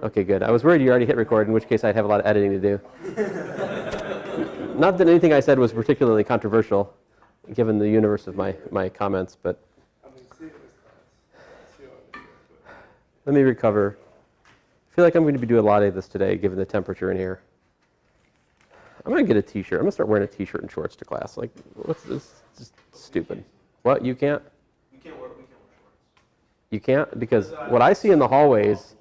Okay, good. I was worried you already hit record, in which case I'd have a lot of editing to do. Not that anything I said was particularly controversial, given the universe of my comments, but let me recover. I feel like I'm going to be doing a lot of this today, given the temperature in here. I'm going to get a t-shirt. I'm going to start wearing a t-shirt and shorts to class. Like, what's this? It's just stupid. What? You can't? We can't wear shorts. You can't? Because what I see in the hallways,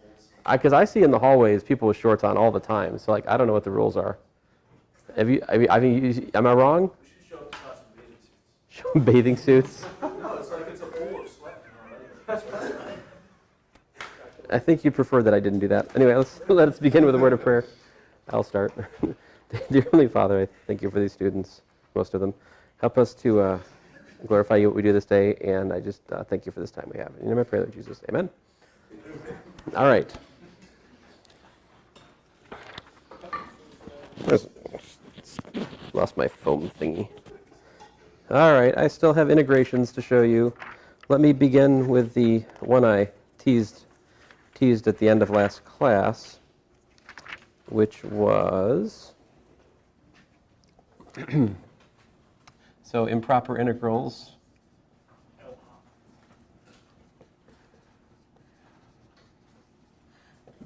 because I see in the hallways people with shorts on all the time. So, like, I don't know what the rules are. Am I wrong? We should show up to class in bathing suits. Show them bathing suits? No, it's like it's a pool of sweat. I think you prefer that I didn't do that. Anyway, let's begin with a word of prayer. I'll start. Dear Heavenly Father, I thank you for these students, most of them. Help us to glorify you what we do this day, and I just thank you for this time we have. In your name I pray, Lord Jesus. Amen. All right. Lost my foam thingy. All right, I still have integrations to show you. Let me begin with the one I teased at the end of last class, which was so improper integrals.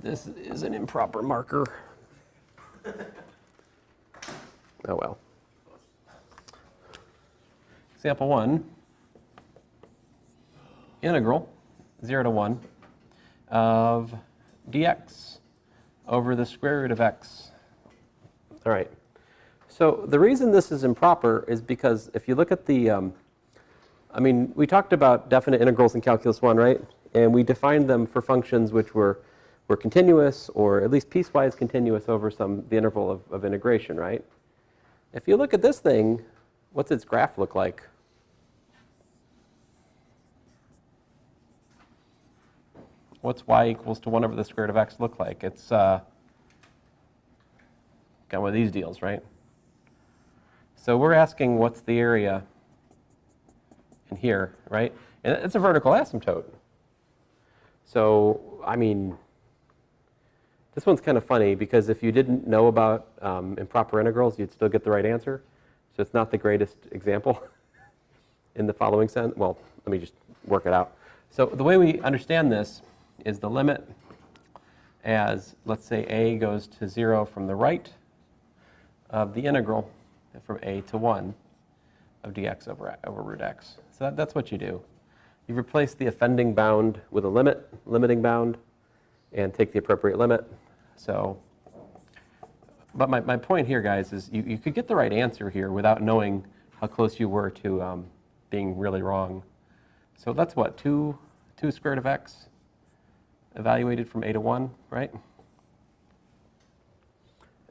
This is an improper marker. Oh well. Example 1, integral 0 to 1 of dx over the square root of x. All right. So the reason this is improper is because if you look at the, we talked about definite integrals in Calculus 1, right? And we defined them for functions which were continuous, or at least piecewise continuous over the interval of integration, right? If you look at this thing, what's its graph look like? What's y equals to 1 over the square root of x look like? It's got one of these deals, right? So we're asking what's the area in here, right? And it's a vertical asymptote. So, this one's kind of funny because if you didn't know about improper integrals, you'd still get the right answer. So it's not the greatest example in the following sense. Well, let me just work it out. So the way we understand this is the limit as, let's say, a goes to 0 from the right of the integral from a to 1 of dx over root x. So that's what you do. You replace the offending bound with a limiting bound, and take the appropriate limit. So, but my point here, guys, is you could get the right answer here without knowing how close you were to being really wrong. So that's what, 2 square root of x evaluated from a to 1, right?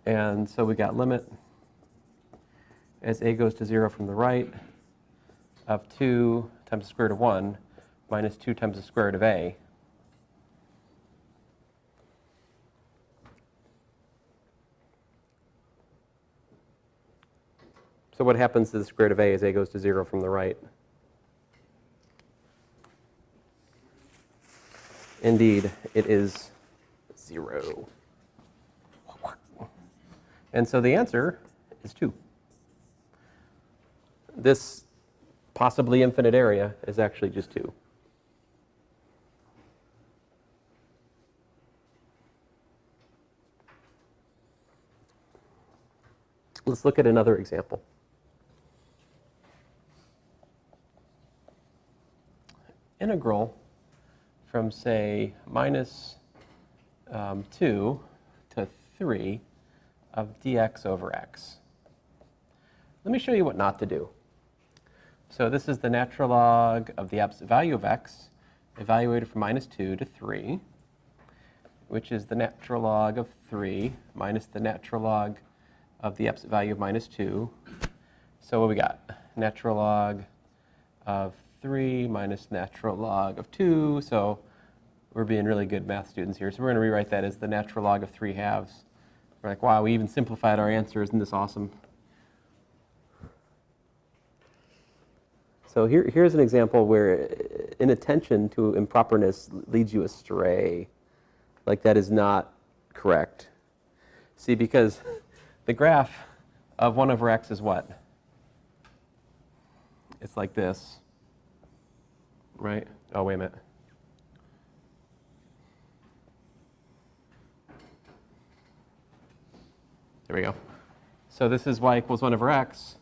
And so we got limit as a goes to 0 from the right of 2 times the square root of 1 minus 2 times the square root of a. So what happens to the square root of a as a goes to 0 from the right? Indeed, it is 0. And so the answer is 2. This possibly infinite area is actually just 2. Let's look at another example. Integral from, say, minus 2 to 3 of dx over x. Let me show you what not to do. So this is the natural log of the absolute value of x evaluated from minus 2 to 3, which is the natural log of 3 minus the natural log of the absolute value of minus 2. So what we got? Natural log of 3 minus natural log of 2. So we're being really good math students here. So we're going to rewrite that as the natural log of 3/2. We're like, wow, we even simplified our answer. Isn't this awesome? So here's an example where inattention to improperness leads you astray. Like that is not correct. See, because the graph of 1 over x is what? It's like this, right? Oh, wait a minute. There we go. So this is y equals 1 over x,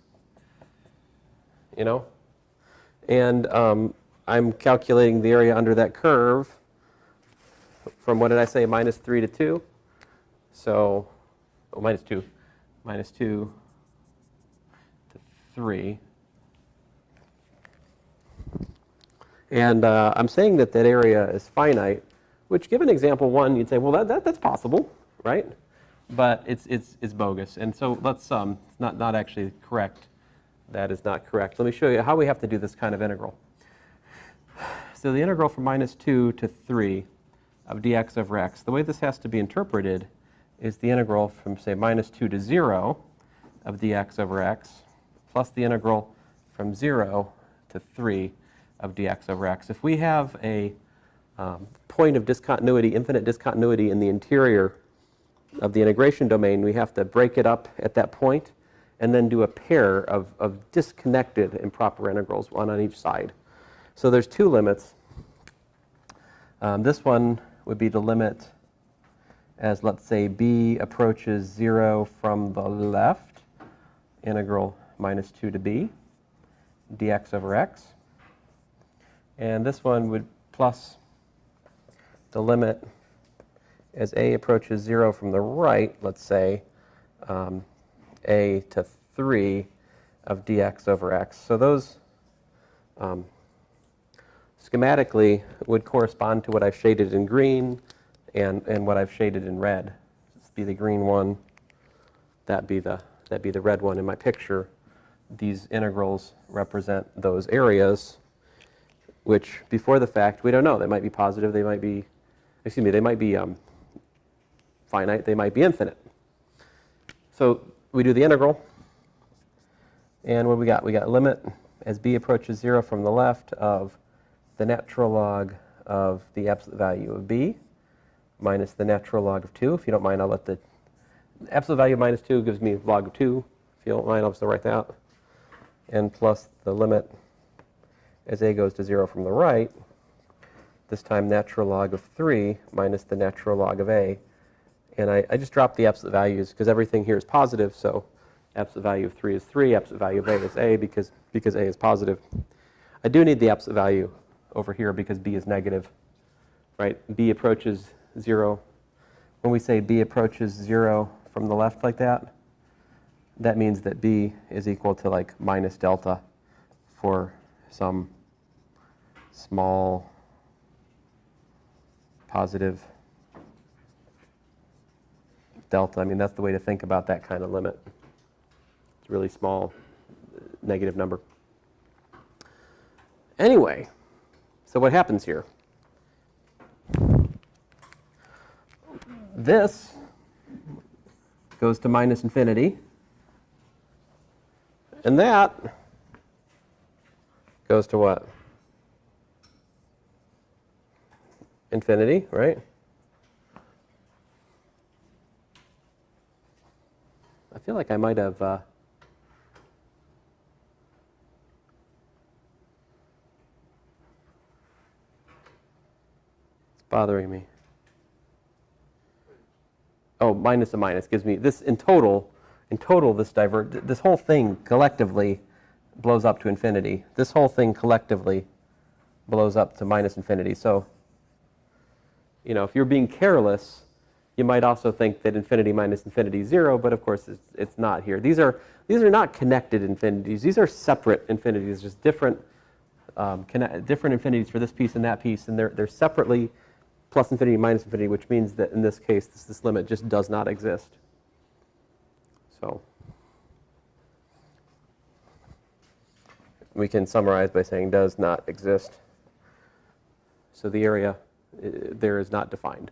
you know? And I'm calculating the area under that curve from, what did I say, minus 3 to 2? So, oh, minus 2 to 3. And I'm saying that that area is finite, which, given example 1, you'd say, well, that's possible, right? But it's bogus. And so let's, it's not actually correct. That is not correct. Let me show you how we have to do this kind of integral. So the integral from minus 2 to 3 of dx over x, the way this has to be interpreted is the integral from, say, minus 2 to 0 of dx over x plus the integral from 0 to 3 of dx over x. If we have a point of discontinuity, infinite discontinuity in the interior of the integration domain, we have to break it up at that point and then do a pair of disconnected improper integrals, one on each side. So there's two limits. This one would be the limit as, let's say, b approaches 0 from the left, integral minus 2 to b, dx over x. And this one would plus the limit as a approaches 0 from the right, let's say, a to 3 of dx over x. So those schematically would correspond to what I've shaded in green and what I've shaded in red. This be the green one, that'd be the red one in my picture. These integrals represent those areas, which before the fact we don't know. They might be positive, they might be, excuse me, they might be finite, they might be infinite. So we do the integral, and what we got? We got limit as b approaches 0 from the left of the natural log of the absolute value of b minus the natural log of 2. If you don't mind, I'll let the absolute value of minus 2 gives me log of 2. If you don't mind, I'll just write that out. And plus the limit as a goes to 0 from the right, this time natural log of 3 minus the natural log of a. And I just dropped the absolute values because everything here is positive, so absolute value of 3 is 3, absolute value of a is a because a is positive. I do need the absolute value over here because b is negative, right? B approaches 0. When we say b approaches 0 from the left like that, that means that b is equal to like minus delta for some small positive delta. I mean, that's the way to think about that kind of limit. It's a really small negative number. Anyway, so what happens here? This goes to minus infinity, and that goes to what? Infinity, right? I feel like I might have it's bothering me. Oh, minus a minus gives me this in total this whole thing collectively blows up to infinity. This whole thing collectively blows up to minus infinity. So, you know, if you're being careless, you might also think that infinity minus infinity is 0, but of course it's not here. These are not connected infinities. These are separate infinities, just different different infinities for this piece and that piece, and they're separately plus infinity, minus infinity, which means that in this case, this limit just does not exist. So we can summarize by saying does not exist. So the area there is not defined.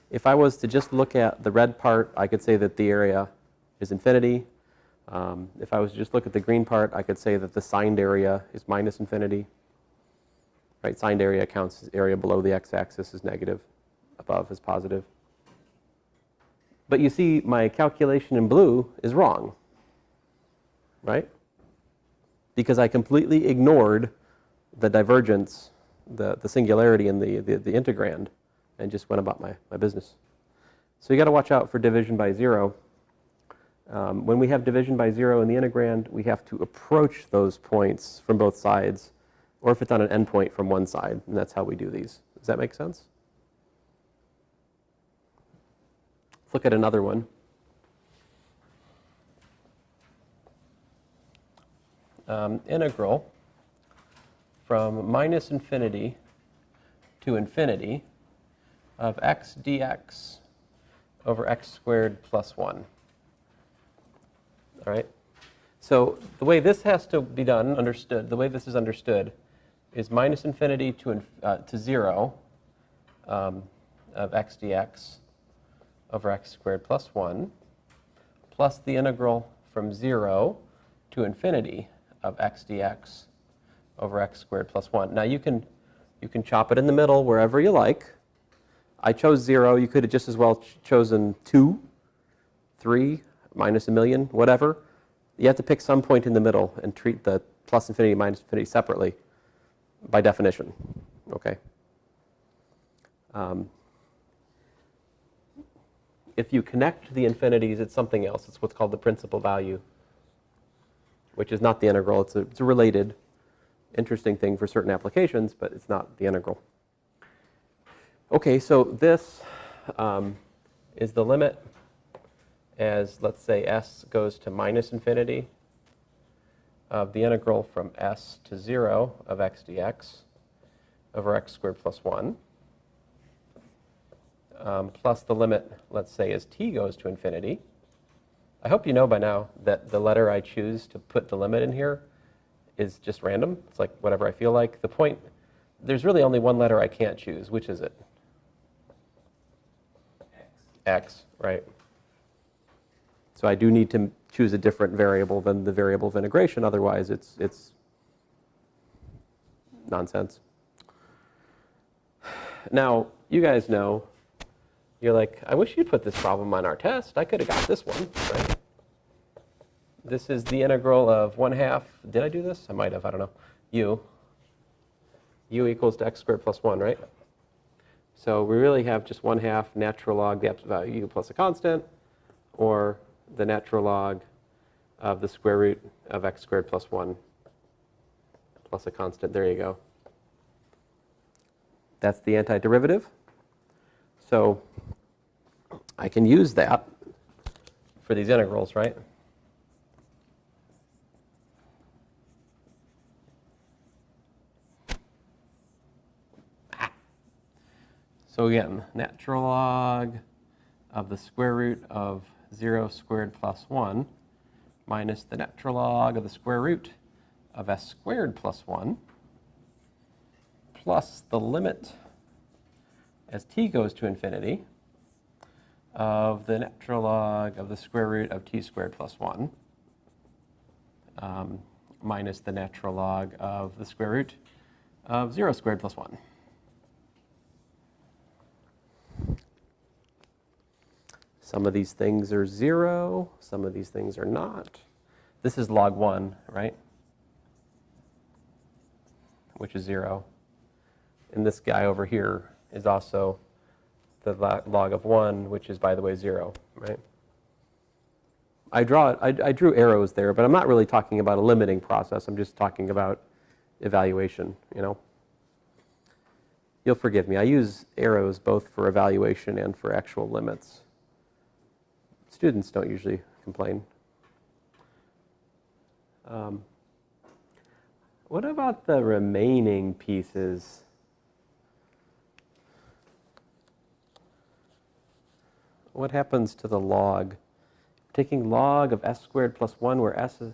If I was to just look at the red part, I could say that the area is infinity. If I was to just look at the green part, I could say that the signed area is minus infinity. Right? Signed area counts as area below the x-axis is negative. above is positive. But you see, my calculation in blue is wrong, right? Because I completely ignored the divergence, the singularity in the integrand, and just went about my business. So you got to watch out for division by 0. When we have division by 0 in the integrand, we have to approach those points from both sides, or if it's on an endpoint, from one side, and that's how we do these. Does that make sense? Let's look at another one. Integral from minus infinity to infinity of x dx over x squared plus 1. All right? So the way this has to be done, understood, the way this is understood is minus infinity to 0 of x dx over x squared plus 1 plus the integral from 0 to infinity of x dx over x squared plus 1. Now you can chop it in the middle wherever you like. I chose 0. You could have just as well chosen 2, 3, minus a million, whatever. You have to pick some point in the middle and treat the plus infinity, minus infinity separately by definition. Okay. If you connect the infinities, it's something else. It's what's called the principal value, which is not the integral. It's a related, interesting thing for certain applications, but it's not the integral. Okay, so this is the limit as, let's say, s goes to minus infinity of the integral from s to 0 of x dx over x squared plus 1, plus the limit, let's say, as t goes to infinity. I hope you know by now that the letter I choose to put the limit in here is just random. It's like whatever I feel like. The point, there's really only one letter I can't choose. Which is it? X, right? So I do need to choose a different variable than the variable of integration. Otherwise, it's nonsense. Now, you guys know, you're like, I wish you'd put this problem on our test. I could have got this one, right? This is the integral of 1/2. Did I do this? I might have. I don't know. U equals to x squared plus 1, right? So we really have just 1/2 natural log the absolute value u plus a constant, or the natural log of the square root of x squared plus 1 plus a constant. There you go. That's the antiderivative. So I can use that for these integrals, right? So again, natural log of the square root of 0 squared plus 1 minus the natural log of the square root of s squared plus 1 plus the limit as t goes to infinity of the natural log of the square root of t squared plus 1 minus the natural log of the square root of 0 squared plus 1. Some of these things are 0, some of these things are not. This is log 1, right? Which is 0. And this guy over here is also the log of 1, which is, by the way, 0, right? I drew arrows there, but I'm not really talking about a limiting process. I'm just talking about evaluation, you know? You'll forgive me. I use arrows both for evaluation and for actual limits. Students don't usually complain. What about the remaining pieces? What happens to the log? Taking log of s squared plus 1 where s is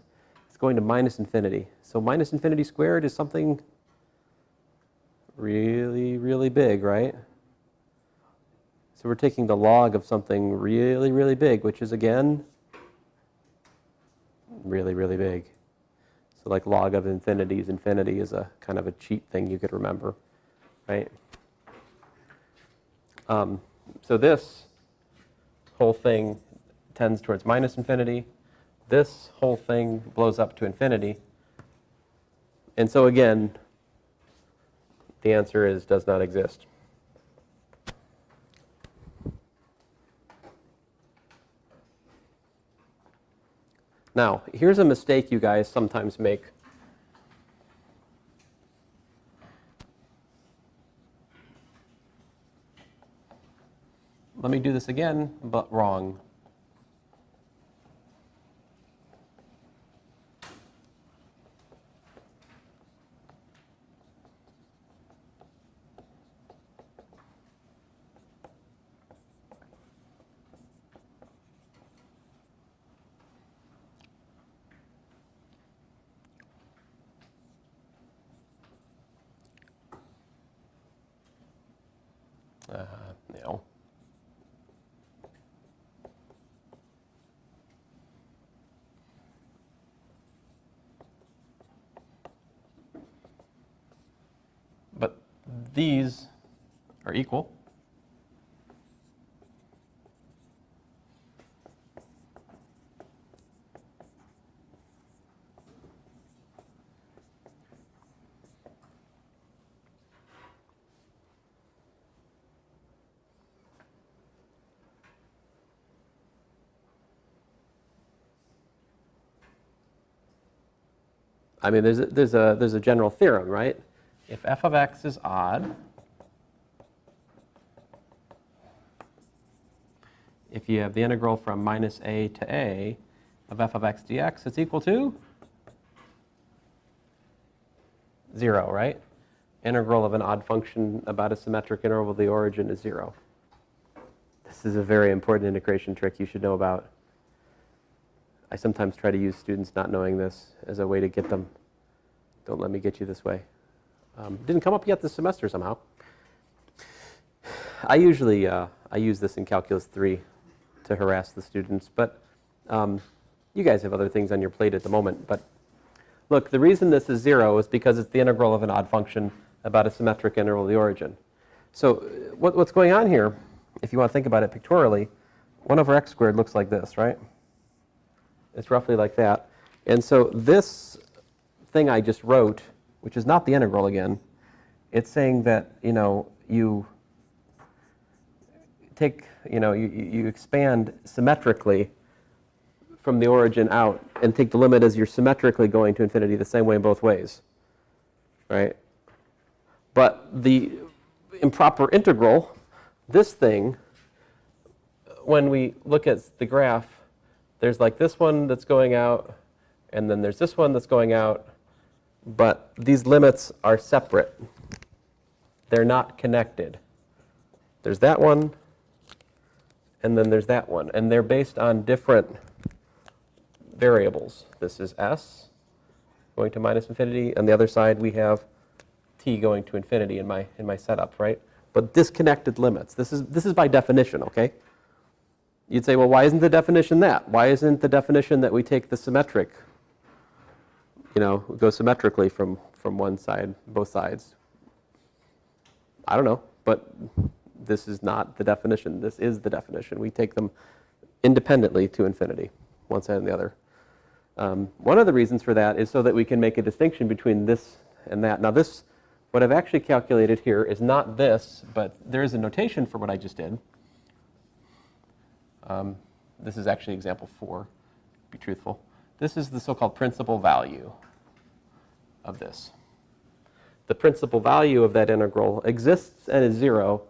going to minus infinity. So minus infinity squared is something really, really big, right? So we're taking the log of something really, really big, which is, again, really, really big. So like log of infinities, infinity is a kind of a cheat thing you could remember, right? So this whole thing tends towards minus infinity. This whole thing blows up to infinity. And so again, the answer is does not exist. Now, here's a mistake you guys sometimes make. Let me do this again, but wrong. No. But these are equal. I mean, there's a general theorem, right? If f of x is odd, if you have the integral from minus a to a of f of x dx, it's equal to 0, right? Integral of an odd function about a symmetric interval of the origin is 0. This is a very important integration trick you should know about. I sometimes try to use students not knowing this as a way to get them. Don't let me get you this way. Didn't come up yet this semester somehow. I usually I use this in Calculus 3 to harass the students, but you guys have other things on your plate at the moment. But look, the reason this is 0 is because it's the integral of an odd function about a symmetric interval of the origin. So what's going on here, if you want to think about it pictorially, 1 over x squared looks like this, right? It's roughly like that. And so this thing I just wrote, which is not the integral again, it's saying that, you take, you expand symmetrically from the origin out and take the limit as you're symmetrically going to infinity the same way in both ways, right? But the improper integral, this thing, when we look at the graph, there's like this one that's going out, and then there's this one that's going out, but these limits are separate. They're not connected. There's that one, and then there's that one, and they're based on different variables. This is s going to minus infinity, and the other side we have t going to infinity in my setup, right? But disconnected limits. This is by definition, okay? You'd say, well, why isn't the definition that? Why isn't the definition that we take the symmetric, go symmetrically from one side, both sides? I don't know, but this is not the definition. This is the definition. We take them independently to infinity, one side and the other. One of the reasons for that is so that we can make a distinction between this and that. Now this, what I've actually calculated here is not this, but there is a notation for what I just did. This is actually example 4, to be truthful. This is the so-called principal value of this. The principal value of that integral exists and is 0,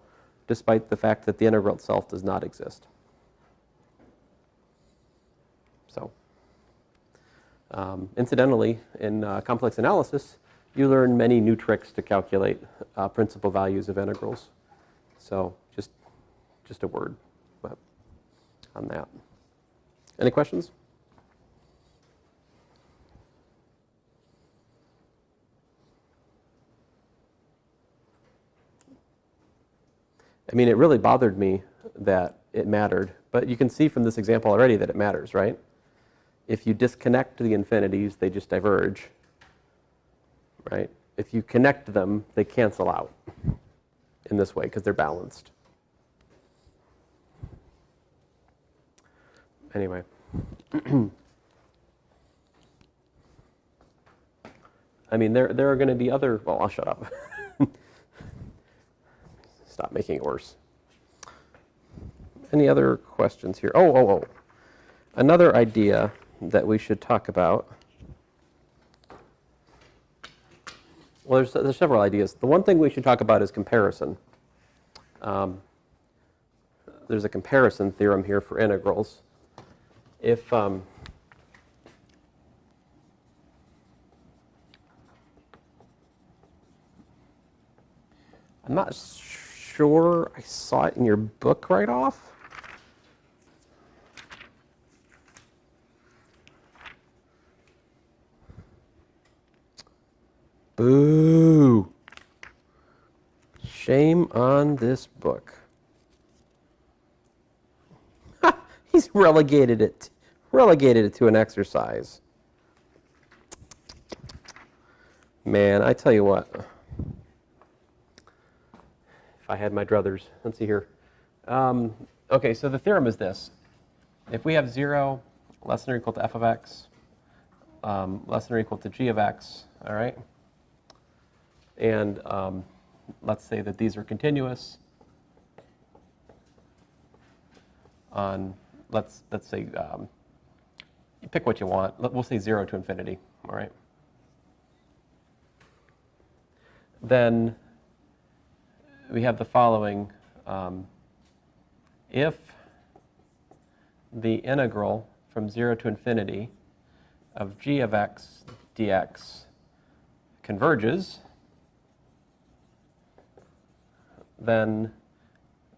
despite the fact that the integral itself does not exist. So, incidentally, in complex analysis, you learn many new tricks to calculate principal values of integrals. So, just a word on that. Any questions? I mean, it really bothered me that it mattered, but you can see from this example already that it matters, right? If you disconnect the infinities, they just diverge, right? If you connect them, they cancel out in this way because they're balanced. Anyway. I mean, there are going to be other, well, I'll shut up. Stop making it worse. Any other questions here? Oh. Another idea that we should talk about. Well, there's several ideas. The one thing we should talk about is comparison. There's a comparison theorem here for integrals. If I'm not sure I saw it in your book right off. Boo! Shame on this book. He's relegated it to an exercise. Man, I tell you what. If I had my druthers. Let's see here. Okay, so the theorem is this. If we have 0 less than or equal to f of x, less than or equal to g of x, all right? And let's say that these are continuous on, let's say, you pick what you want. We'll say 0 to infinity, all right? Then we have the following. If the integral from 0 to infinity of g of x dx converges, then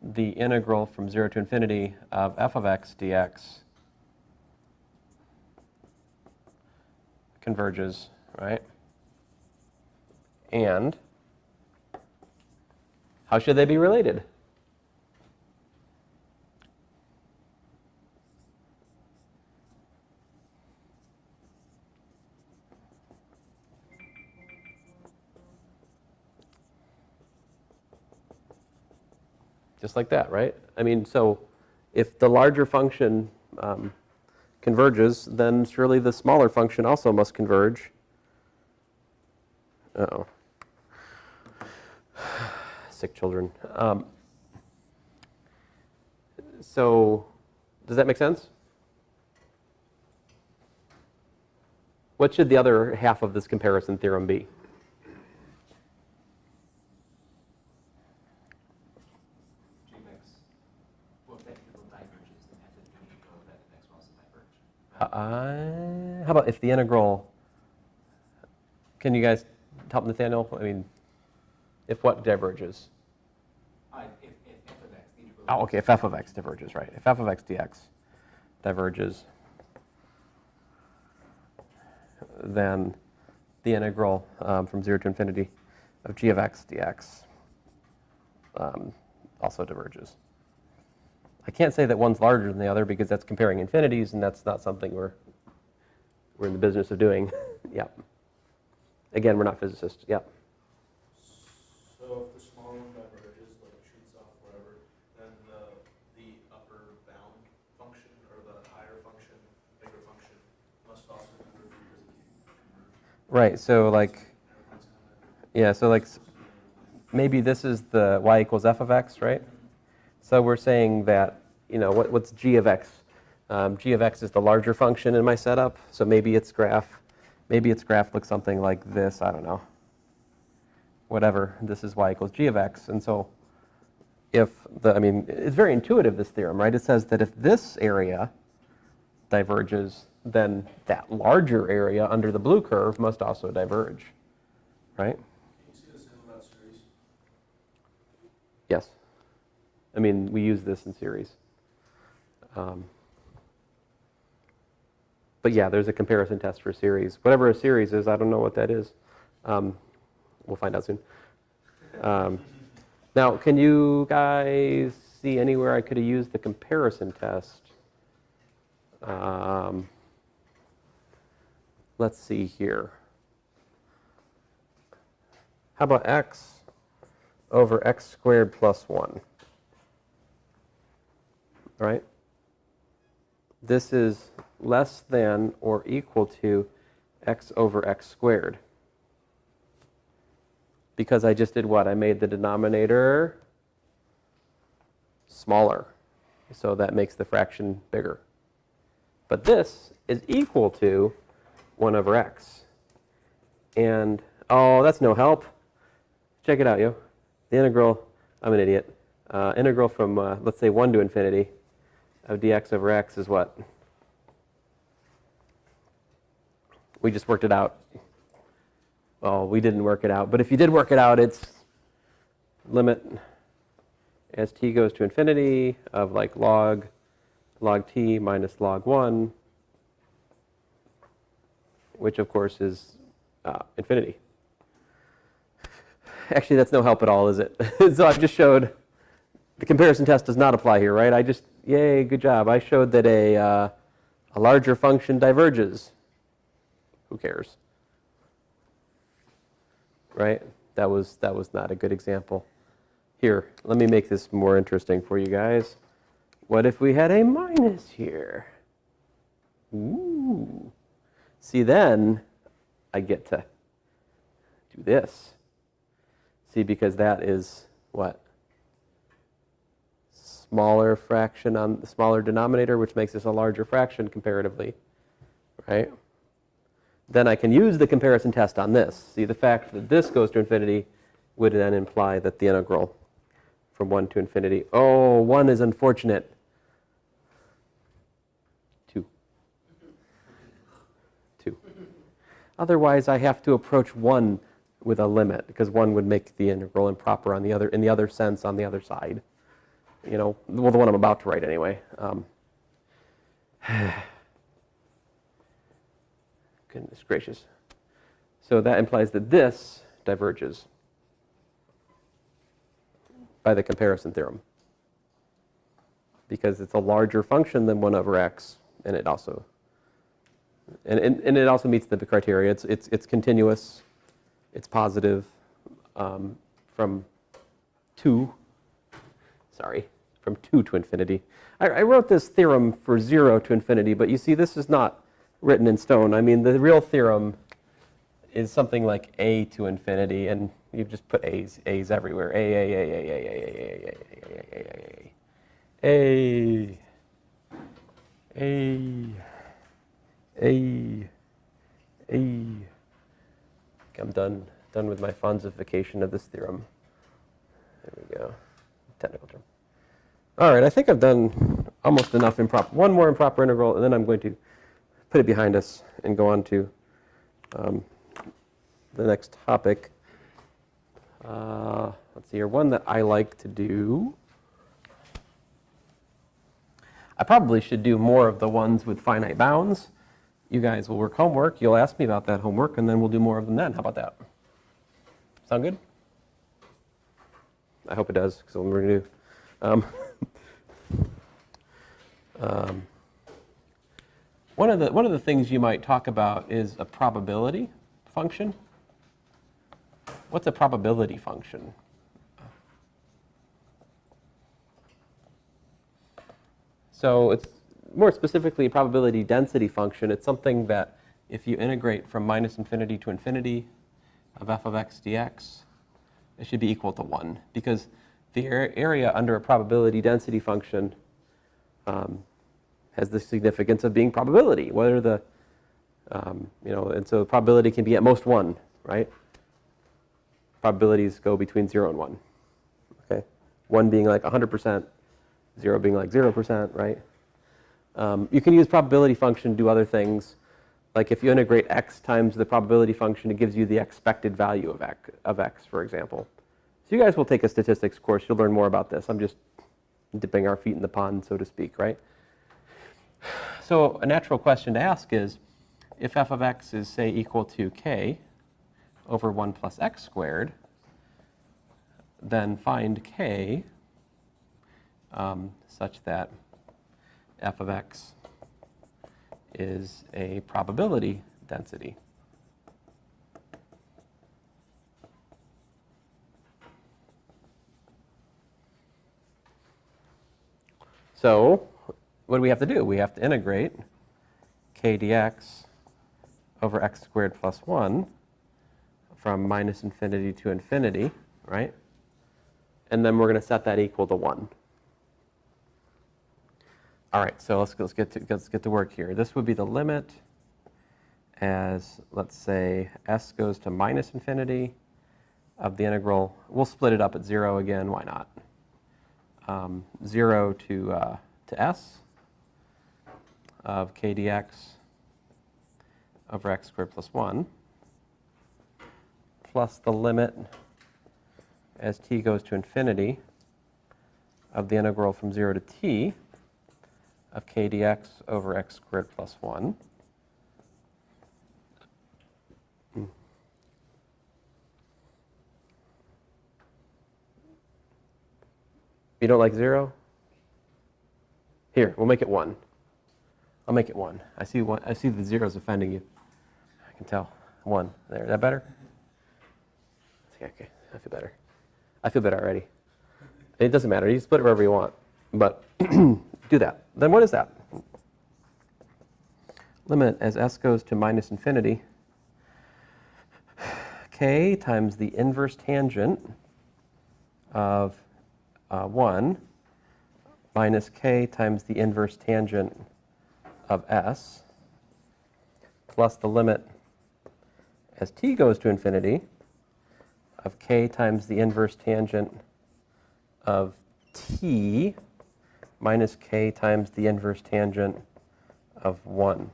the integral from 0 to infinity of f of x dx converges, right? And how should they be related? Just like that, right? I mean, so if the larger function converges, then surely the smaller function also must converge. Uh-oh. Sick children. So does that make sense? What should the other half of this comparison theorem be? How about if the integral, can you guys help Nathaniel? I mean, if what diverges? If f of x, the integral. Oh, okay, if f of x diverges, right. If f of x dx diverges, then the integral from 0 to infinity of g of x dx also diverges. I can't say that one's larger than the other because that's comparing infinities, and that's not something we're in the business of doing. Yep. Again, we're not physicists. Yep. So if the smaller one diverges, like shoots off wherever, then the upper bound function or the higher function, bigger function, must also converge because it can Right. So like, everyone's kind of yeah. So like, maybe this is the y equals f of x, right? So we're saying that, you know, what's g of x? G of x is the larger function in my setup. So maybe its graph looks something like this. I don't know. Whatever. This is y equals g of x. And so if I mean, it's very intuitive, this theorem, right? It says that if this area diverges, then that larger area under the blue curve must also diverge, right? Can you see this in that series? Yes. I mean, we use this in series. But yeah, there's a comparison test for series. Whatever a series is, I don't know what that is. We'll find out soon. Now, can you guys see anywhere I could have used the comparison test? Let's see here. How about x over x squared plus 1? Right? this is less than or equal to x over x squared. Because I just did what? I made the denominator smaller. So that makes the fraction bigger. But this is equal to 1 over x. And, oh, that's no help. Check it out, yo. The integral, I'm an idiot. Integral from, let's say, 1 to infinity of dx over x is what? We just worked it out. Well, we didn't work it out. But if you did work it out, it's limit as t goes to infinity of like log t minus log 1, which of course is infinity. Actually, that's no help at all, is it? So I've just showed the comparison test does not apply here, right? I just, yay, good job. I showed that a larger function diverges. Who cares? Right? That was not a good example. Here, let me make this more interesting for you guys. What if we had a minus here? Ooh. See, then I get to do this. See, because that is what? Smaller fraction on the smaller denominator, which makes this a larger fraction comparatively, right? Then I can use the comparison test on this. See, the fact that this goes to infinity would then imply that the integral from 1 to infinity, oh, 1 is unfortunate. 2. Otherwise, I have to approach 1 with a limit, because 1 would make the integral improper on the other, in the other sense on the other side. You know, well, the one I'm about to write anyway. Goodness gracious. So that implies that this diverges by the comparison theorem, because it's a larger function than 1 over x, and it also it also meets the criteria. It's continuous, it's positive from 2 to infinity. I wrote this theorem for 0 to infinity, but you see this is not written in stone. I mean, the real theorem is something like a to infinity, and you just put a's everywhere. I'm done with my fonzification of this theorem. There we go. Technical term. All right, I think I've done almost enough improper. One more improper integral, and then I'm going to put it behind us and go on to the next topic. Let's see here. One that I like to do. I probably should do more of the ones with finite bounds. You guys will work homework. You'll ask me about that homework, and then we'll do more of them then. How about that? Sound good? I hope it does, because I'm going to do. One of the things you might talk about is a probability function. What's a probability function? So it's more specifically a probability density function. It's something that if you integrate from minus infinity to infinity of f of x dx, it should be equal to 1, because the area under a probability density function has the significance of being probability, whether the, and so probability can be at most 1, right? Probabilities go between 0 and 1, okay? 1 being like 100%, 0 being like 0%, right? You can use probability function to do other things, like if you integrate x times the probability function, it gives you the expected value of x, for example. So you guys will take a statistics course. You'll learn more about this. I'm just dipping our feet in the pond, so to speak, right? So a natural question to ask is, if f of x is, say, equal to k over 1 plus x squared, then find k such that f of x is a probability density. So what do we have to do? We have to integrate k dx over x squared plus 1 from minus infinity to infinity, right? And then we're going to set that equal to 1. All right, so let's get to work here. This would be the limit as, let's say, s goes to minus infinity of the integral. We'll split it up at 0 again. Why not? 0 to s of k dx over x squared plus 1 plus the limit as t goes to infinity of the integral from 0 to t of k dx over x squared plus 1. You don't like 0? Here, we'll make it 1. I'll make it 1. I see the 0 is offending you. I can tell. 1. There. Is that better? Okay. I feel better. I feel better already. It doesn't matter. You split it wherever you want. But do that. Then what is that? Limit as s goes to minus infinity, k times the inverse tangent of 1 minus k times the inverse tangent of s plus the limit as t goes to infinity of k times the inverse tangent of t minus k times the inverse tangent of 1.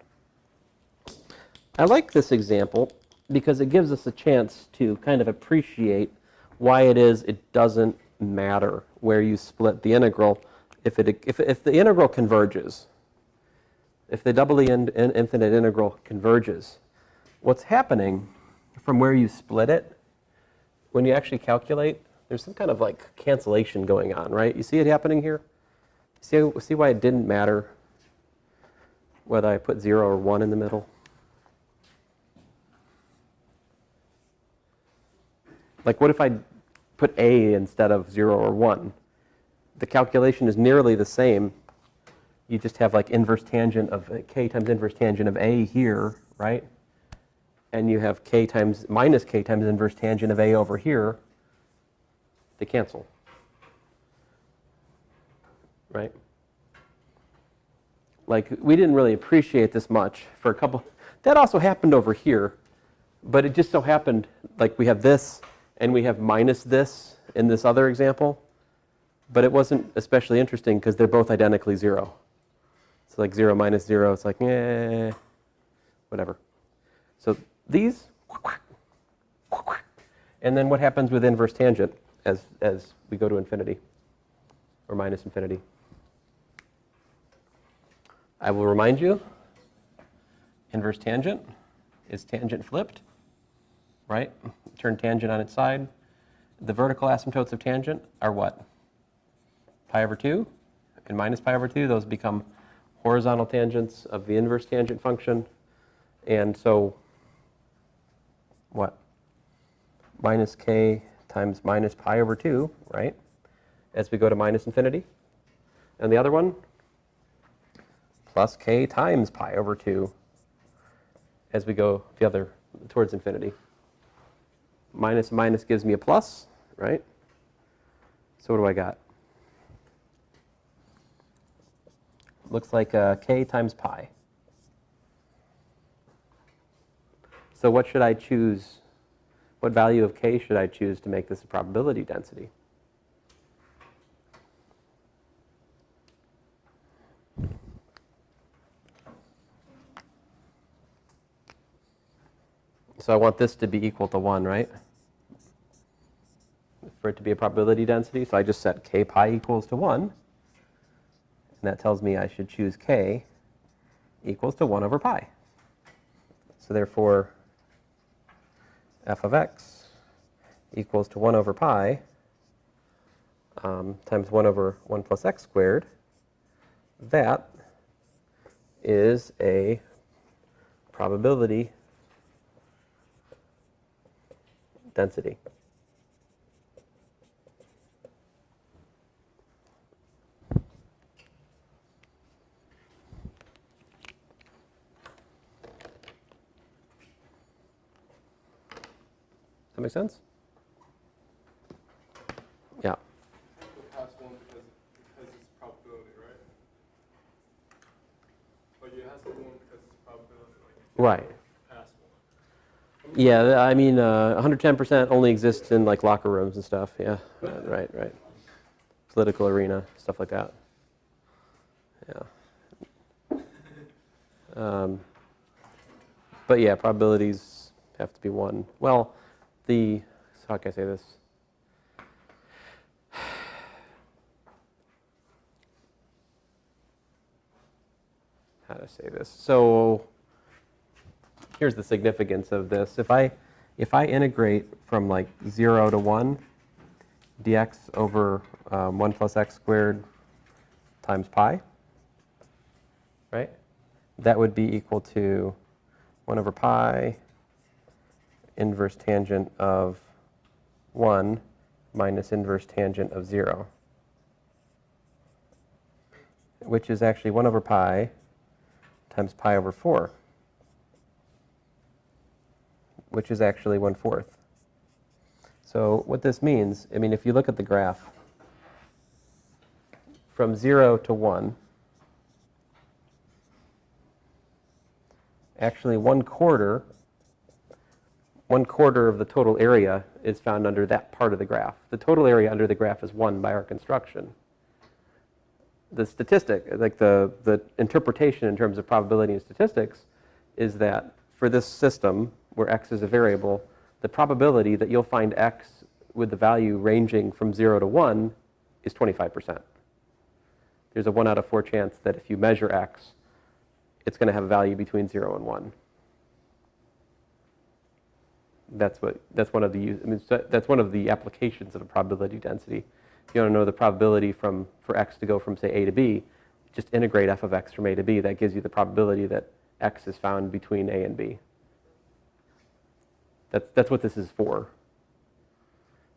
I like this example because it gives us a chance to kind of appreciate why it is it doesn't matter where you split the integral if the integral converges. If the doubly infinite integral converges, what's happening from where you split it, when you actually calculate, there's some kind of like cancellation going on, right? You see it happening here? See why it didn't matter whether I put 0 or 1 in the middle? Like what if I put a instead of 0 or 1? The calculation is nearly the same. You just have like inverse tangent of k times inverse tangent of a here, right? And you have k times minus k times inverse tangent of a over here. They cancel, right? Like we didn't really appreciate this much for a couple. That also happened over here, but it just so happened like we have this and we have minus this in this other example, but it wasn't especially interesting because they're both identically 0. It's like 0 minus 0. It's like, whatever. So these, and then what happens with inverse tangent as we go to infinity or minus infinity? I will remind you, inverse tangent is tangent flipped, right? Turn tangent on its side. The vertical asymptotes of tangent are what? Pi over 2 and minus pi over 2. Those become horizontal tangents of the inverse tangent function. And so what? Minus k times minus pi over 2, right? As we go to minus infinity. And the other one? Plus k times pi over 2 as we go the other towards infinity. Minus and minus gives me a plus, right? So what do I got? Looks like k times pi. So what should I choose? What value of k should I choose to make this a probability density? So I want this to be equal to 1, right? For it to be a probability density, so I just set k pi equals to 1. And that tells me I should choose k equals to 1 over pi. So therefore, f of x equals to 1 over pi times 1 over 1 plus x squared. That is a probability density. that make sense? Yeah. We'll pass one because it's probability, right? But you have to one because it's probability, like Right. pass one. Yeah, I mean, 110% only exists in like locker rooms and stuff. Yeah, right. Political arena, stuff like that. Yeah. But yeah, probabilities have to be 1. Well, how can I say this? How to say this? So here's the significance of this. If I integrate from like 0 to 1 dx over 1 plus x squared times pi, right? That would be equal to 1 over pi inverse tangent of 1 minus inverse tangent of 0, which is actually 1 over pi times pi over 4, which is actually 1/4. So what this means, I mean, if you look at the graph, from 0 to 1, actually 1/4 of the total area is found under that part of the graph. The total area under the graph is 1 by our construction. The statistic, like the interpretation in terms of probability and statistics, is that for this system where x is a variable, the probability that you'll find x with the value ranging from 0 to 1 is 25%. There's a 1 out of 4 chance that if you measure x, it's going to have a value between 0 and 1. That's one of the applications of a probability density. If you want to know the probability for x to go from, say, a to b, just integrate f of x from a to b. That gives you the probability that x is found between a and b. That's what this is for.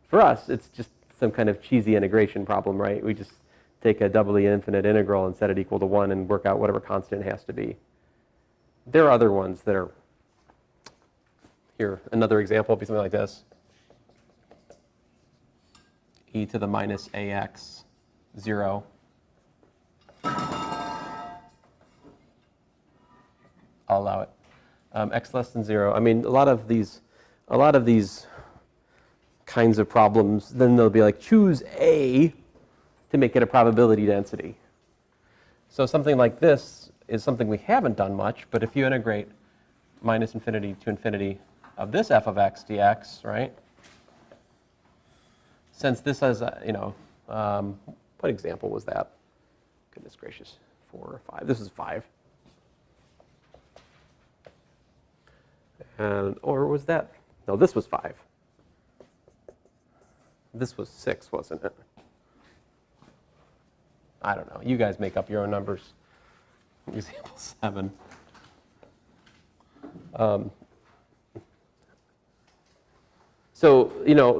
For us, it's just some kind of cheesy integration problem, right? We just take a doubly infinite integral and set it equal to 1 and work out whatever constant it has to be. There are other ones that are here. Another example would be something like this. E to the minus ax 0. I'll allow it. X less than 0. I mean, a lot of these kinds of problems, then they'll be like, choose A to make it a probability density. So something like this is something we haven't done much, but if you integrate minus infinity to infinity of this f of x dx, right? Since this has, what example was that? Goodness gracious, 4 or 5. This is 5. Or was that? No, this was 5. This was 6, wasn't it? I don't know. You guys make up your own numbers. Example 7. So,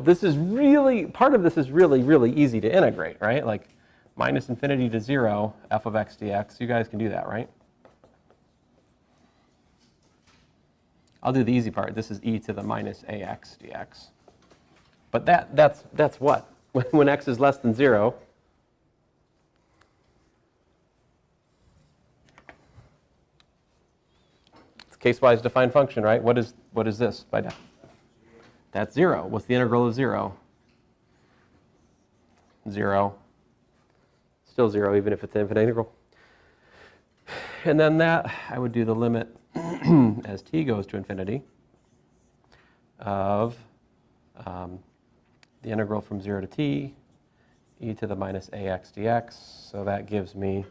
this is really, part of this is really, really easy to integrate, right? Like minus infinity to 0, f of x dx. You guys can do that, right? I'll do the easy part. This is e to the minus ax dx. But that's what? When x is less than 0, it's a case-wise defined function, right? What is this by that? That's 0. What's the integral of 0? 0. Still 0, even if it's an infinite integral. And then that, I would do the limit as t goes to infinity of the integral from 0 to t, e to the minus ax dx. So that gives me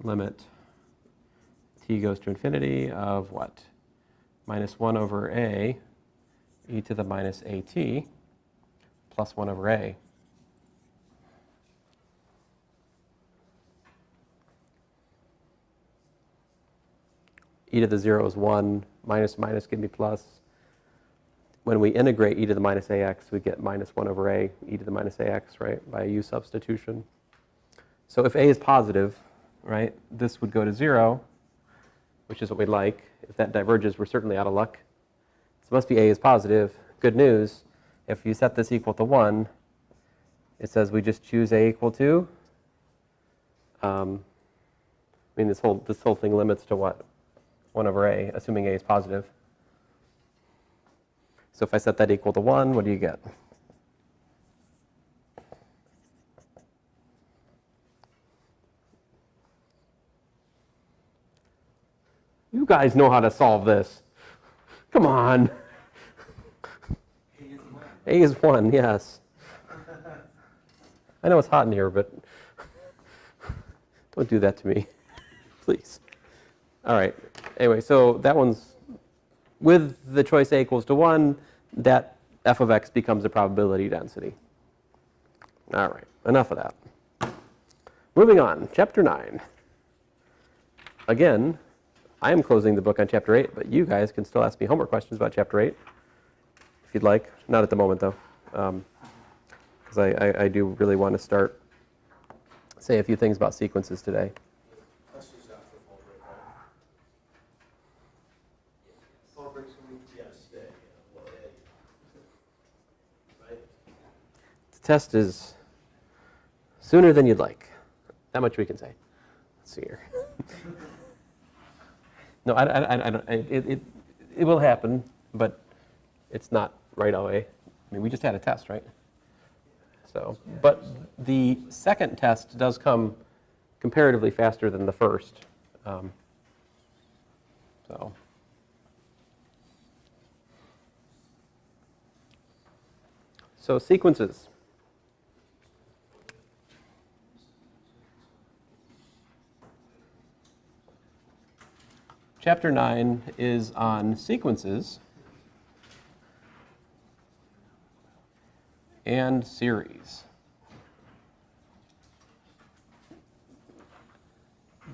limit t goes to infinity of what? Minus 1 over a e to the minus at plus 1 over a. E to the 0 is 1, minus minus give me plus. When we integrate e to the minus ax, we get minus 1 over a, e to the minus ax, right, by a u substitution. So if a is positive, right, this would go to 0, which is what we'd like. If that diverges, we're certainly out of luck. it must be A is positive. Good news, if you set this equal to 1, it says we just choose A equal to, I mean this whole thing limits to what? 1 over A, assuming A is positive. So if I set that equal to 1, what do you get? You guys know how to solve this. Come on. A is 1, yes. I know it's hot in here, but don't do that to me, please. All right. Anyway, so that one's, with the choice A equals to 1, that f of x becomes a probability density. All right, enough of that. Moving on, chapter 9. Again, I am closing the book on chapter 8, but you guys can still ask me homework questions about chapter 8, if you'd like. Not at the moment, though, because I do really want to say a few things about sequences today. This is after fall break, right? Fall break's a week. Yes, yeah, well, yeah. Right? The test is sooner than you'd like. That much we can say. Let's see here. No, I don't. It will happen, but it's not right away. I mean, we just had a test, right? So, but the second test does come comparatively faster than the first. So sequences. Chapter 9 is on sequences and series.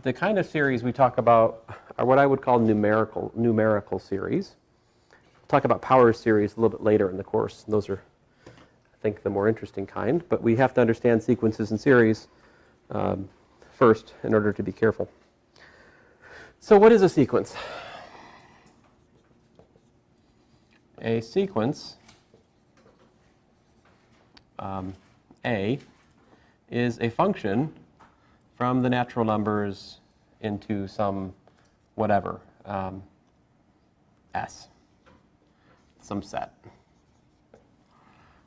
The kind of series we talk about are what I would call numerical series. We'll talk about power series a little bit later in the course. Those are, I think, the more interesting kind. But we have to understand sequences and series first in order to be careful. So what is a sequence? A sequence, A, is a function from the natural numbers into some whatever, S, some set.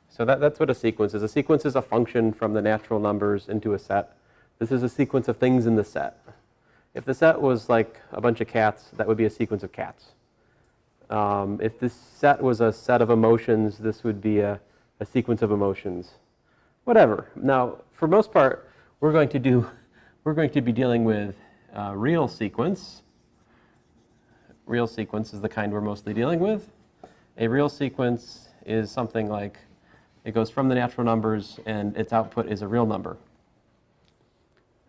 So that's what a sequence is. A sequence is a function from the natural numbers into a set. This is a sequence of things in the set. If the set was like a bunch of cats, that would be a sequence of cats. If this set was a set of emotions, this would be a sequence of emotions. Whatever. Now, for most part, we're going to be dealing with real sequence. Real sequence is the kind we're mostly dealing with. A real sequence is something like it goes from the natural numbers and its output is a real number.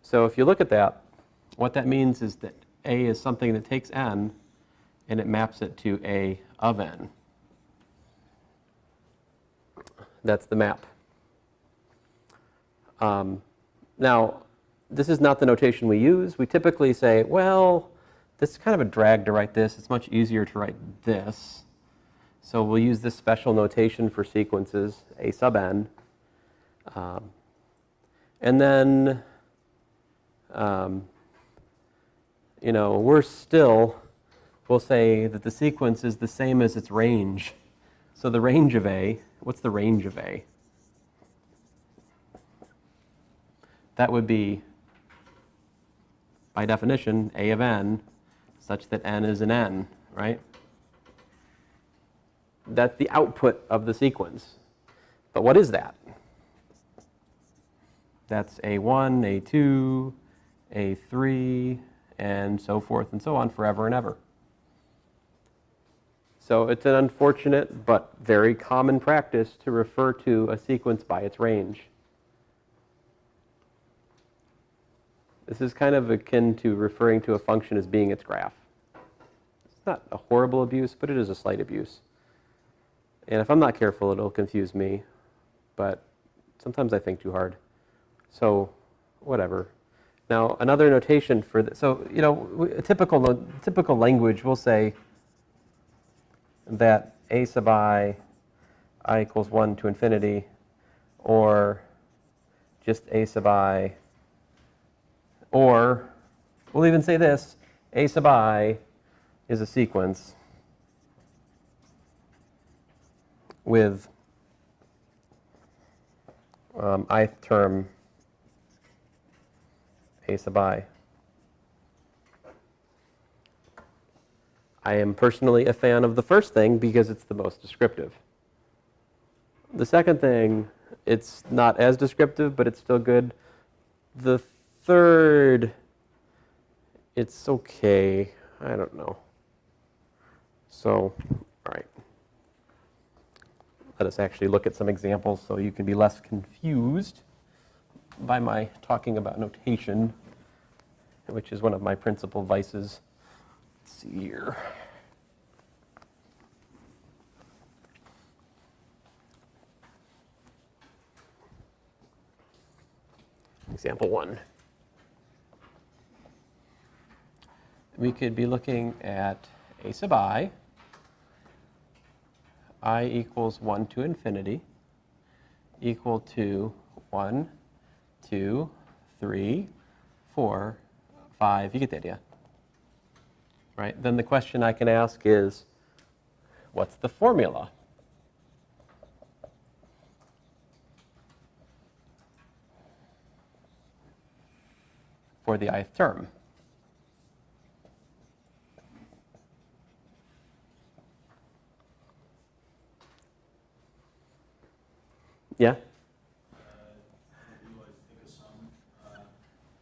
So if you look at that, what that means is that A is something that takes n and it maps it to A of n. That's the map. Now, this is not the notation we use. We typically say, well, this is kind of a drag to write this. It's much easier to write this. So we'll use this special notation for sequences, A sub n. And then, we'll say that the sequence is the same as its range. So the range of A, what's the range of A? That would be, by definition, A of n, such that n is an n, right? That's the output of the sequence. But what is that? That's A1, A2, A3, and so forth and so on forever and ever. So it's an unfortunate but very common practice to refer to a sequence by its range. This is kind of akin to referring to a function as being its graph. It's not a horrible abuse, but it is a slight abuse. And if I'm not careful, it'll confuse me. But sometimes I think too hard. So whatever. Now, another notation for this. So, a typical language will say that a sub I equals 1 to infinity, or just a sub I, or we'll even say this, a sub I is a sequence with ith term a sub I. I am personally a fan of the first thing because it's the most descriptive. The second thing, it's not as descriptive, but it's still good. The third, it's okay. I don't know. So, all right. Let us actually look at some examples so you can be less confused by my talking about notation, which is one of my principal vices. Let's see here. Example 1. We could be looking at a sub I equals 1 to infinity, equal to 1, 2, 3, 4, 5. You get the idea. Right? Then the question I can ask is, what's the formula? For the ith term. Yeah? You like think of some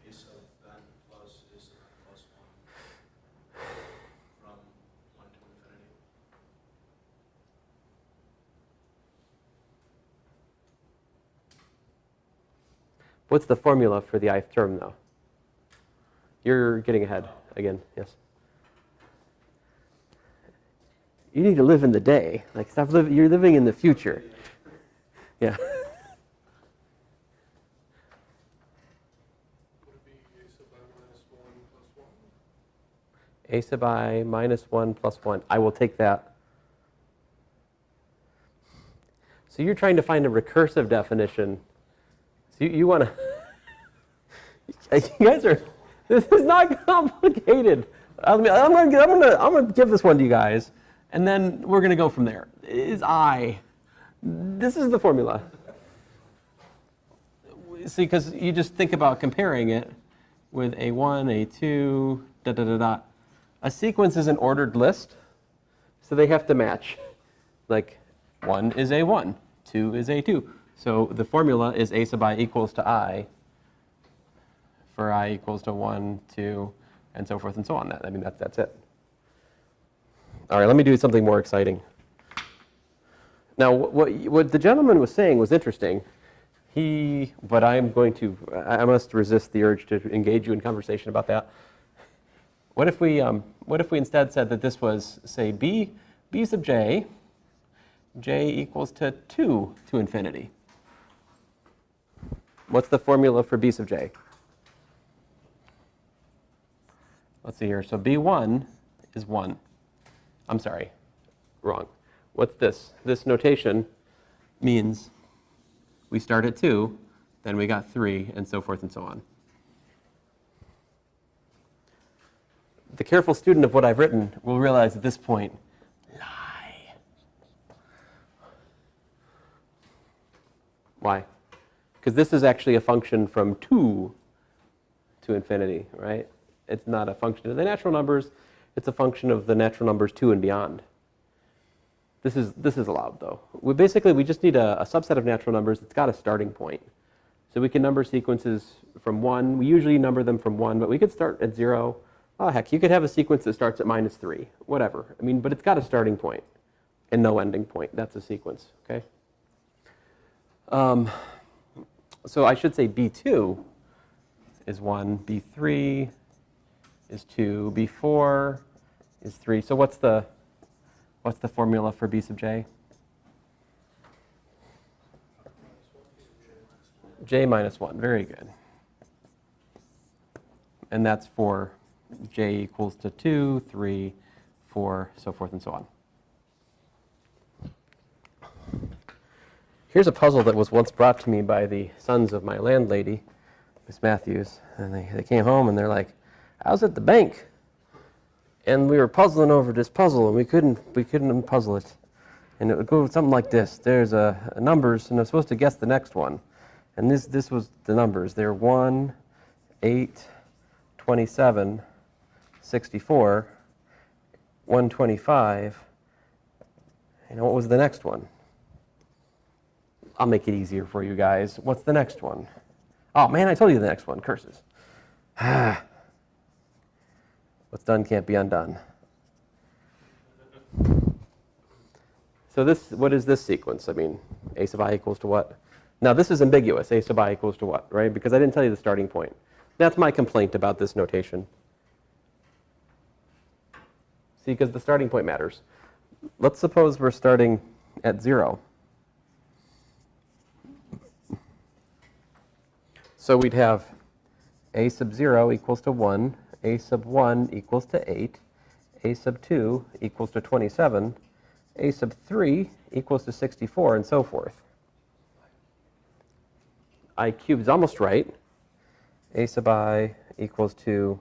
a sub n plus a sub n plus 1 from 1 to infinity. What's the formula for the ith term, though? You're getting ahead again, yes. You need to live in the day. Like, stop living, you're living in the future. Yeah. Would it be a sub I minus 1 plus 1? A sub I minus 1 plus 1. I will take that. So you're trying to find a recursive definition. So you want to... You guys are... This is not complicated. I'm gonna give this one to you guys, and then we're going to go from there. Is I. This is the formula. See, because you just think about comparing it with A1, A2, da da da da. A sequence is an ordered list, so they have to match. Like 1 is A1, 2 is A2. So the formula is A sub I equals to I for I equals to 1, 2, and so forth and so on. I mean, that's it. All right, let me do something more exciting. Now, what the gentleman was saying was interesting. But I must resist the urge to engage you in conversation about that. What if we instead said that this was, say, b sub j equals to 2 to infinity? What's the formula for b sub j? Let's see here. So b1 is 1. I'm sorry, wrong. What's this? This notation means we start at 2, then we got 3, and so forth and so on. The careful student of what I've written will realize at this point, lie. Why? Because this is actually a function from 2 to infinity, right? It's not a function of the natural numbers. It's a function of the natural numbers 2 and beyond. This is allowed, though. We just need a subset of natural numbers that's got a starting point. So we can number sequences from 1. We usually number them from 1, but we could start at 0. Oh, heck, you could have a sequence that starts at -3. Whatever. I mean, but it's got a starting point and no ending point. That's a sequence, okay? So I should say B2 is 1, B3 is 2, B4 is 3. So what's the formula for b sub j? J minus 1. Very good. And that's for j equals to 2, 3, 4, so forth and so on. Here's a puzzle that was once brought to me by the sons of my landlady, Miss Matthews, and they came home and they're like, I was at the bank, and we were puzzling over this puzzle, and we couldn't unpuzzle it. And it would go something like this. There's numbers, and I'm supposed to guess the next one. And this was the numbers. They're 1, 8, 27, 64, 125. And what was the next one? I'll make it easier for you guys. What's the next one? Oh, man, I told you the next one. Curses. What's done can't be undone. So what is this sequence? I mean, a sub I equals to what? Now, this is ambiguous. A sub I equals to what, right? Because I didn't tell you the starting point. That's my complaint about this notation. See, because the starting point matters. Let's suppose we're starting at 0. So we'd have a sub 0 equals to 1, a sub 1 equals to 8, a sub 2 equals to 27, a sub 3 equals to 64, and so forth. I cubed is almost right. A sub I equals to,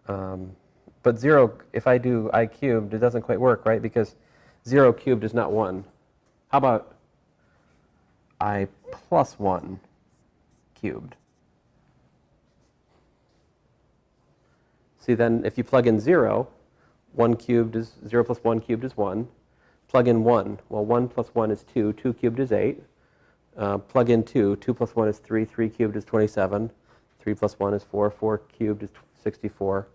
but 0, if I do I cubed, it doesn't quite work, right? Because 0 cubed is not 1. How about I plus 1 cubed? See, then if you plug in 0, 1 cubed is 0 plus 1 cubed is 1. Plug in 1. Well, 1 plus 1 is 2. 2 cubed is 8. Plug in 2. 2 plus 1 is 3. 3 cubed is 27. 3 plus 1 is 4. 4 cubed is 64.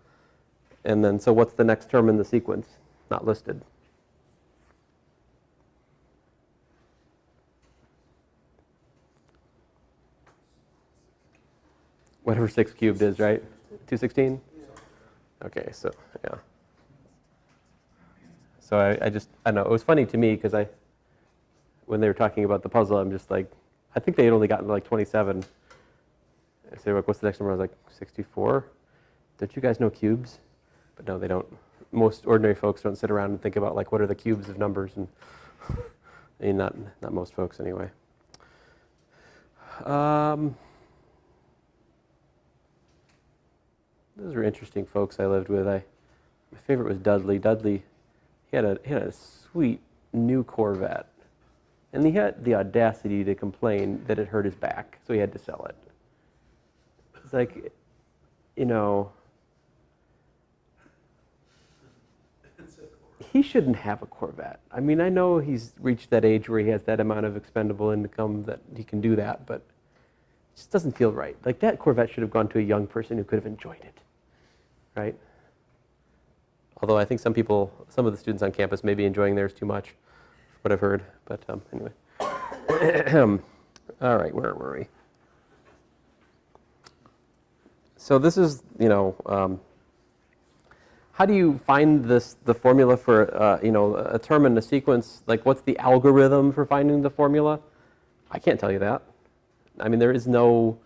And then, so what's the next term in the sequence? Not listed. Whatever 6 cubed is, right? 216? Okay, so, yeah. So I don't know, it was funny to me because when they were talking about the puzzle, I'm just like, I think they had only gotten to like 27. I said, like, what's the next number? I was like, 64? Don't you guys know cubes? But no, they don't. Most ordinary folks don't sit around and think about, like, what are the cubes of numbers? And I mean, not most folks anyway. Those were interesting folks I lived with. My favorite was Dudley. Dudley, he had a sweet new Corvette, and he had the audacity to complain that it hurt his back, so he had to sell it. It's like, you know, he shouldn't have a Corvette. I mean, I know he's reached that age where he has that amount of expendable income that he can do that, but it just doesn't feel right. Like, that Corvette should have gone to a young person who could have enjoyed it, right? Although I think some of the students on campus may be enjoying theirs too much, what I've heard. But anyway. All right, where were we? So this is, you know, how do you find the formula for, you know, a term in a sequence? Like, what's the algorithm for finding the formula? I can't tell you that. I mean, there is no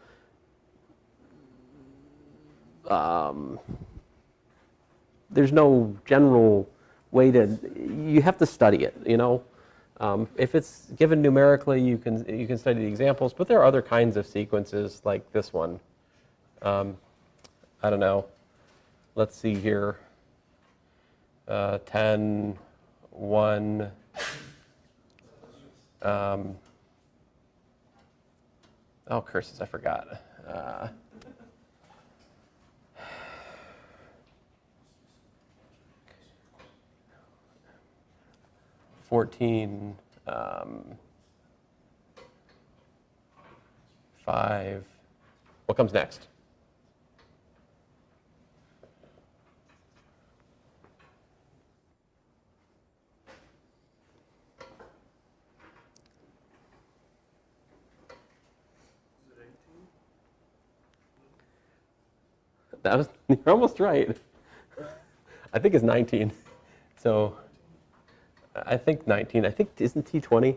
there's no general way to, you have to study it, you know. If it's given numerically, you can study the examples, but there are other kinds of sequences like this one. I don't know. Let's see here. 10, 1. Oh, curses, I forgot. 14, 5. What comes next? You're almost right. I think it's 19. So I think 19. I think, isn't T 20?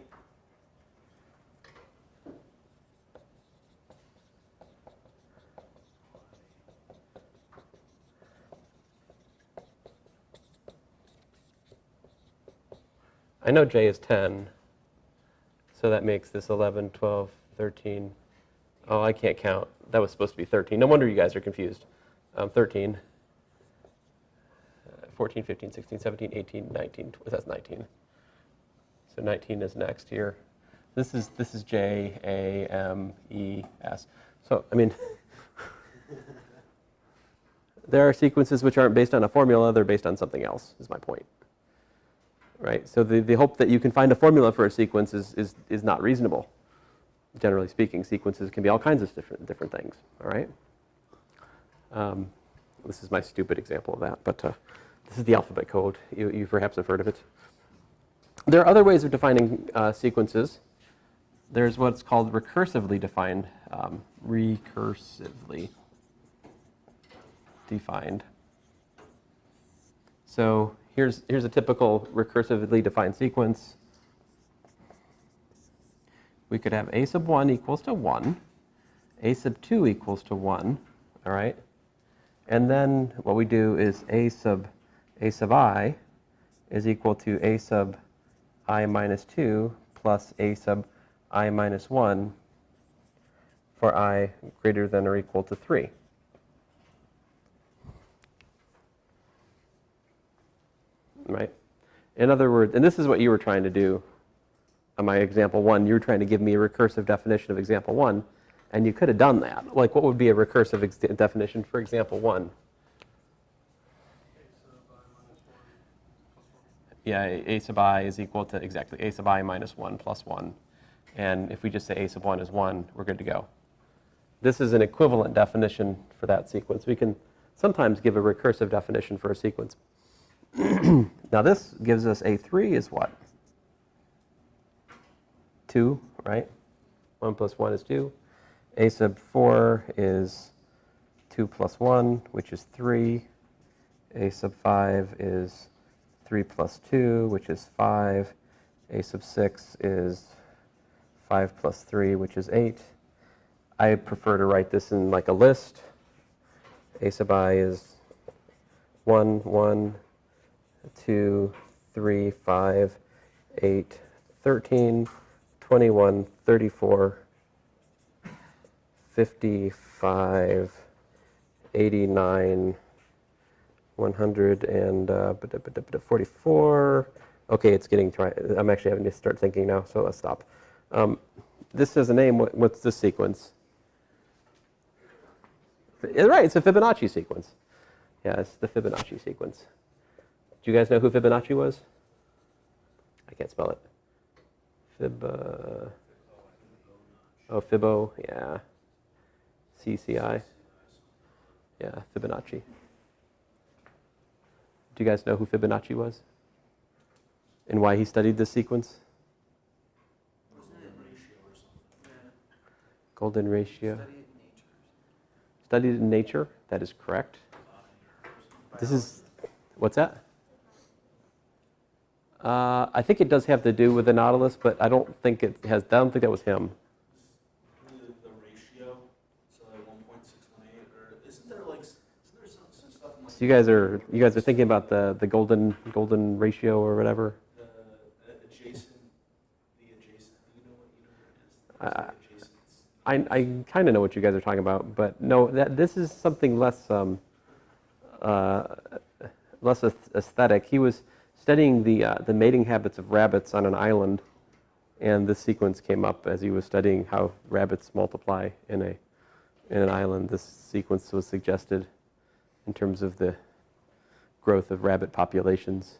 I know J is 10. So So that makes this 11, 12, 13. Oh, I can't count. That was supposed to be 13. No wonder you guys are confused. 13, 14, 15, 16, 17, 18, 19. That's 19. So 19 is next here. This is J, A, M, E, S. So, I mean, there are sequences which aren't based on a formula, they're based on something else, is my point. Right? So the hope that you can find a formula for a sequence is not reasonable. Generally speaking, sequences can be all kinds of different things, all right? This is my stupid example of that, but this is the alphabet code. You perhaps have heard of it. There are other ways of defining sequences. There's what's called recursively defined. So here's a typical recursively defined sequence. We could have a sub 1 equals to 1, a sub 2 equals to 1, all right? And then what we do is a sub I is equal to a sub I minus 2 plus a sub I minus 1 for I greater than or equal to 3. Right? In other words, and this is what you were trying to do on my example 1. You were trying to give me a recursive definition of example 1, and you could have done that. Like, what would be a recursive definition for example 1? Yeah, a sub I is equal to exactly a sub I minus 1 plus 1. And if we just say a sub 1 is 1, we're good to go. This is an equivalent definition for that sequence. We can sometimes give a recursive definition for a sequence. Now this gives us a3 is what? 2, right? 1 plus 1 is 2. A sub 4 is 2 plus 1, which is 3. A sub 5 is 3 plus 2, which is 5. A sub 6 is 5 plus 3, which is 8. I prefer to write this in like a list. A sub I is 1, 1, 2, 3, 5, 8, 13, 21, 34, 55, 89, 100, and 44. Okay, it's getting try. I'm actually having to start thinking now, so let's stop. This has a name. What's this sequence? Right, it's a Fibonacci sequence. Yeah, it's the Fibonacci sequence. Do you guys know who Fibonacci was? I can't spell it. Fibo, yeah. CCI. Yeah, Fibonacci. Do you guys know who Fibonacci was? And why he studied this sequence? Golden ratio. Studied in nature. That is correct. This is, what's that? I think it does have to do with the nautilus, but I don't think it has. I don't think that was him. The ratio, so like 1.618, or isn't there like some stuff in like So you guys are thinking about the golden ratio or whatever. the adjacent. You know what it is? I kind of know what you guys are talking about, but no, this is something less less aesthetic. He was studying the mating habits of rabbits on an island, and this sequence came up as he was studying how rabbits multiply in an island. This sequence was suggested in terms of the growth of rabbit populations.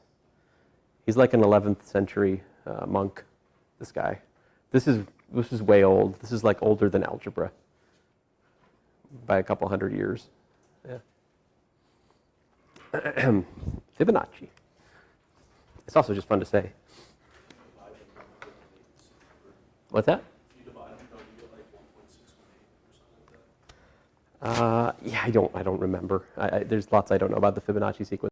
He's like an 11th century monk, this guy. This is way old. This is like older than algebra by a couple hundred years. Yeah. Fibonacci. It's also just fun to say. What's that? Yeah, I don't remember. There's lots I don't know about the Fibonacci sequence.